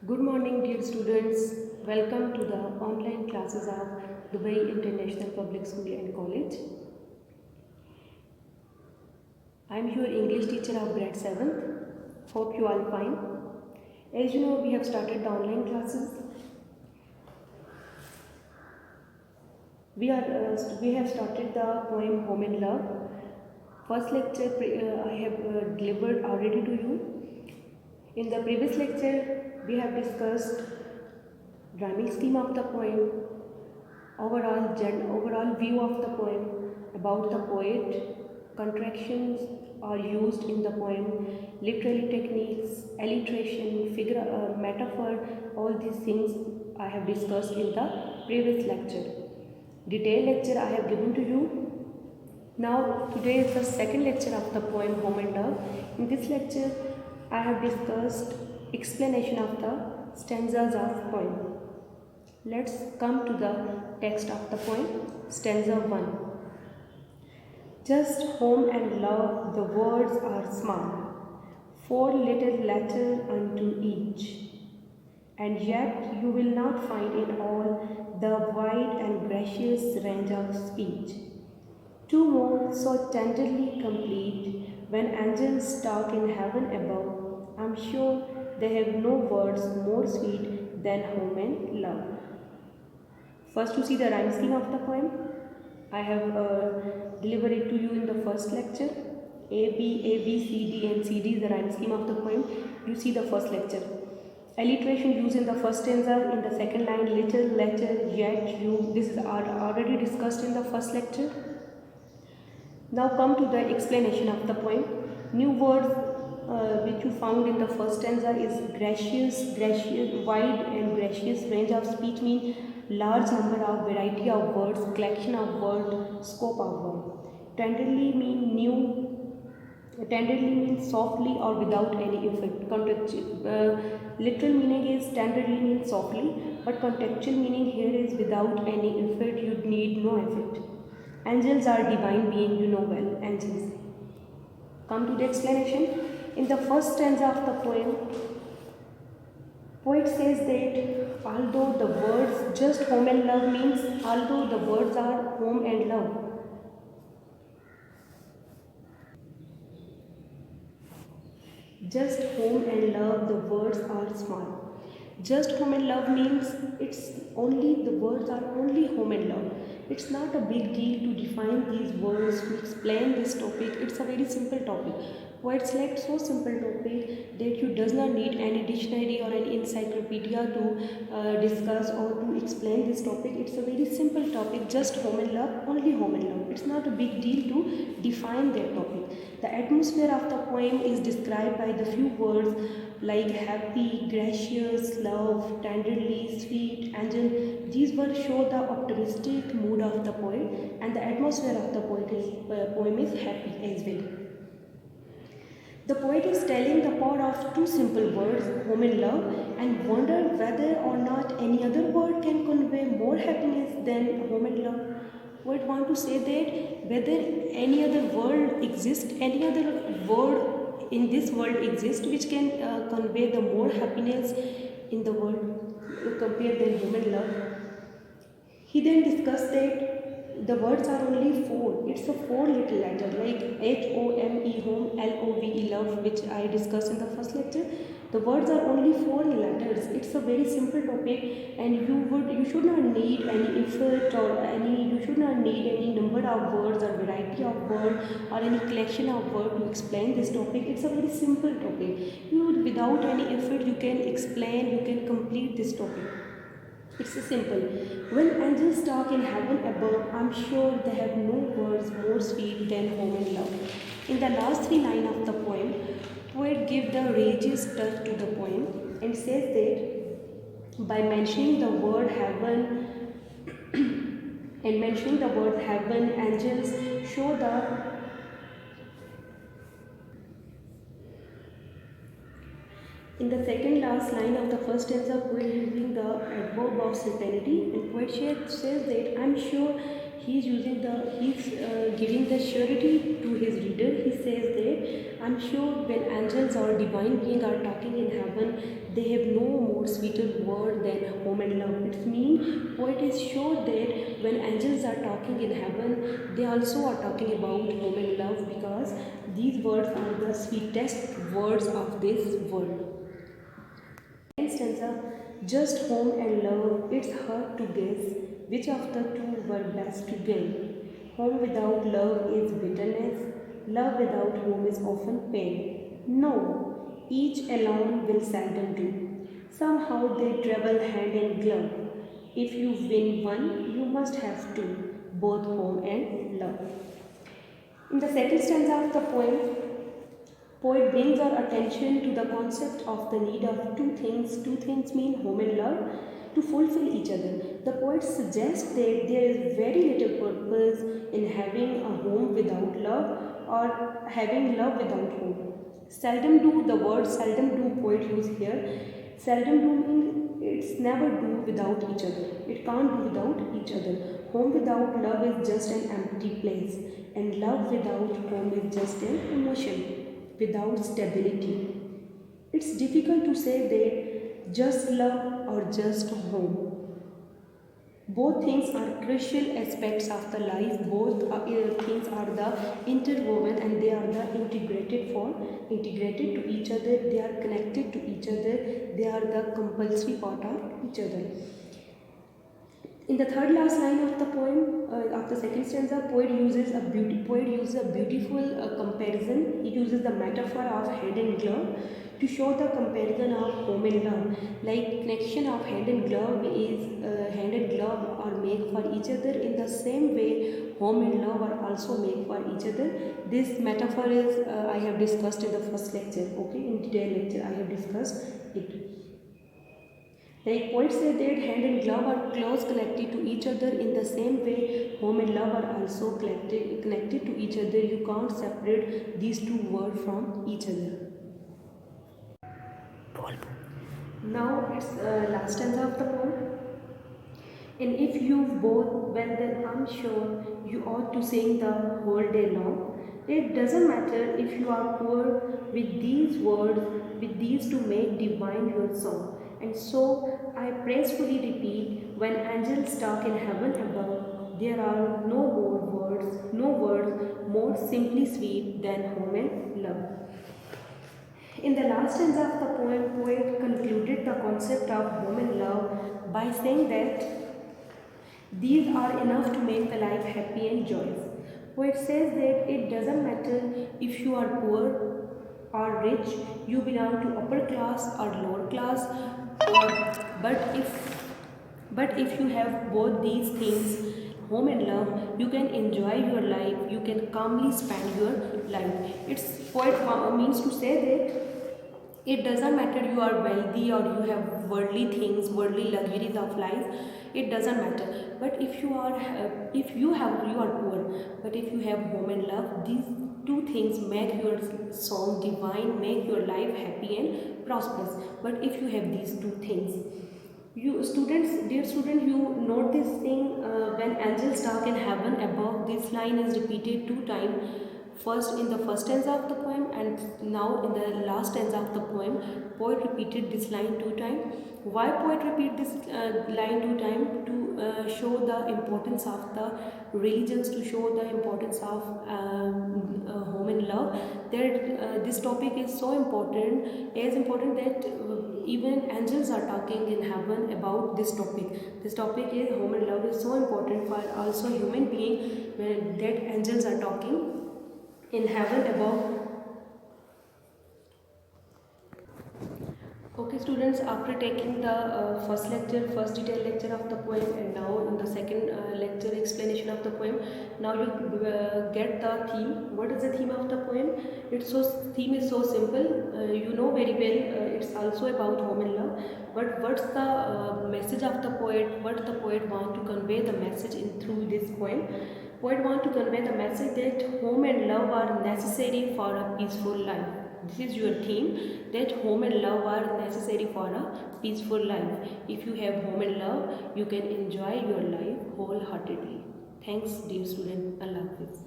Good morning, dear students. Welcome to the online classes of Dubai International Public School and College. I am your English teacher of grade 7th. Hope you all fine. As you know, we have started the online classes. We have started the poem Home and Love. First lecture I have delivered already to you. In the previous lecture, we have discussed rhyming scheme of the poem, overall view of the poem, about the poet, contractions are used in the poem, literary techniques, alliteration, metaphor, all these things I have discussed in the previous lecture. Detailed lecture I have given to you. Now today is the second lecture of the poem Home and Love. In this lecture I have discussed explanation of the stanzas of poem. Let's come to the text of the poem. Stanza 1. Just home and love, the words are small, 4 little letters unto each, and yet you will not find in all the wide and gracious range of speech. 2 more so tenderly complete, when angels talk in heaven above, I'm sure they have no words more sweet than home and love. First, you see the rhyme scheme of the poem. I have delivered it to you in the first lecture. A, B, C, D and C, D is the rhyme scheme of the poem. You see the first lecture. Alliteration used in the first stanza, in the second line, little, letter, yet, you. This is already discussed in the first lecture. Now come to the explanation of the poem. New words which you found in the first stanza is gracious, wide and gracious range of speech mean large number of variety of words, collection of word, scope of word. Tenderly mean tenderly means softly or without any effect. Literal meaning is tenderly means softly, but contextual meaning here is without any effort, you need no effort. Angels are divine being, you know well, angels. Come to the explanation. In the first stanza of the poem, poet says that although the words just home and love means although the words are home and love, just home and love, the words are small. Just home and love means it's only the words are only home and love. It's not a big deal to define these words, to explain this topic. It's a very simple topic. Poet select so simple topic that you does not need any dictionary or any encyclopedia to discuss or to explain this topic. It's a very simple topic, just home and love, only home and love. It's not a big deal to define that topic. The atmosphere of the poem is described by the few words like happy, gracious, love, tenderly, sweet, angel. These words show the optimistic mood of the poet, and the atmosphere of the poem is happy as well. The poet is telling the power of two simple words, home and love, and wonder whether or not any other word can convey more happiness than home and love. Poet want to say that whether any other word exists, any other word in this world exists which can convey the more happiness in the world compared than home and love. He then discussed that the words are only 4. It's a 4 little letter like H-O-M-E, home, L-O-V-E, love, which I discussed in the first lecture. The words are only 4 letters. It's a very simple topic, and you should not need any effort or you should not need any number of words or variety of words or any collection of words to explain this topic. It's a very simple topic. Without any effort you can explain, you can complete this topic. It's simple. When angels talk in heaven above, I'm sure they have no words more sweet than home and love. In the last 3 lines of the poem, poet gives the religious touch to the poem and says that by mentioning the word heaven and mentioning the word heaven, angels show the in the second last line of the first stanza, poet using the adverb of certainty, and poet says that I'm sure he's giving the surety to his reader. He says that I'm sure when angels or divine beings are talking in heaven, they have no more sweeter word than home and love. It means poet is sure that when angels are talking in heaven, they also are talking about home and love, because these words are the sweetest words of this world. Second stanza, just home and love, it's hard to guess which of the two were best to gain. Home without love is bitterness, love without home is often pain. No, each alone will seldom do. Somehow they travel hand in glove. If you win one, you must have two, both home and love. In the second stanza of the poem, poet brings our attention to the concept of the need of two things. Two things mean home and love to fulfill each other. The poet suggests that there is very little purpose in having a home without love or having love without home. Seldom do, the word seldom do poet use here. Seldom do means it's never do without each other. It can't do without each other. Home without love is just an empty place, and love without home is just an emotion without stability. It's difficult to say that just love or just home. Both things are crucial aspects of the life. Both things are the interwoven, and they are the integrated to each other. They are connected to each other. They are the compulsory part of each other. In the third last line of the poem, of the second stanza, poet uses a beautiful comparison. He uses the metaphor of hand and glove to show the comparison of home and love. Like connection of hand and glove is hand and glove are made for each other. In the same way, home and love are also made for each other. This metaphor is I have discussed in the first lecture. Okay, in detailed lecture I have discussed it. Like poets say that hand and glove are close connected to each other. In the same way, home and love are also connected to each other. You can't separate these two words from each other. Now it's last stanza of the poem. And if you've both, well then I'm sure you ought to sing the whole day long. It doesn't matter if you are poor, with these words, with these to make divine your song. And so I praisefully repeat, when angels talk in heaven above, there are no words more simply sweet than home and love. In the last stanza of the poem, poet concluded the concept of home and love by saying that these are enough to make the life happy and joyous. Poet says that it doesn't matter if you are poor or rich, you belong to upper class or lower class, but if you have both these things, home and love, you can enjoy your life, you can calmly spend your life. It's poet means to say that it doesn't matter you are wealthy or you have worldly things, worldly luxuries of life. It doesn't matter. But if you are poor. But if you have home and love, these two things make your song divine, make your life happy and prosperous. But if you have these two things, dear student, you note this thing, when angels talk in heaven above, this line is repeated two times. First in the first stanza of the poem, and now in the last stanza of the poem, poet repeated this line two times. Why poet repeat this line two times? To show the importance of the religions, to show the importance of home and love. That this topic is so important, as important that even angels are talking in heaven about this topic. This topic is home and love is so important for also human being, that angels are talking in heaven above. Okay students, after taking the first detailed lecture of the poem, and now in the second lecture explanation of the poem, now you get the theme. What is the theme of the poem? Theme is so simple, you know very well, it's also about home and love. But what's the message of the poet? What the poet want to convey the message in through this poem? Poet want to convey the message that home and love are necessary for a peaceful life. This is your theme, that home and love are necessary for a peaceful life. If you have home and love, you can enjoy your life wholeheartedly. Thanks dear student. Allah Hafiz.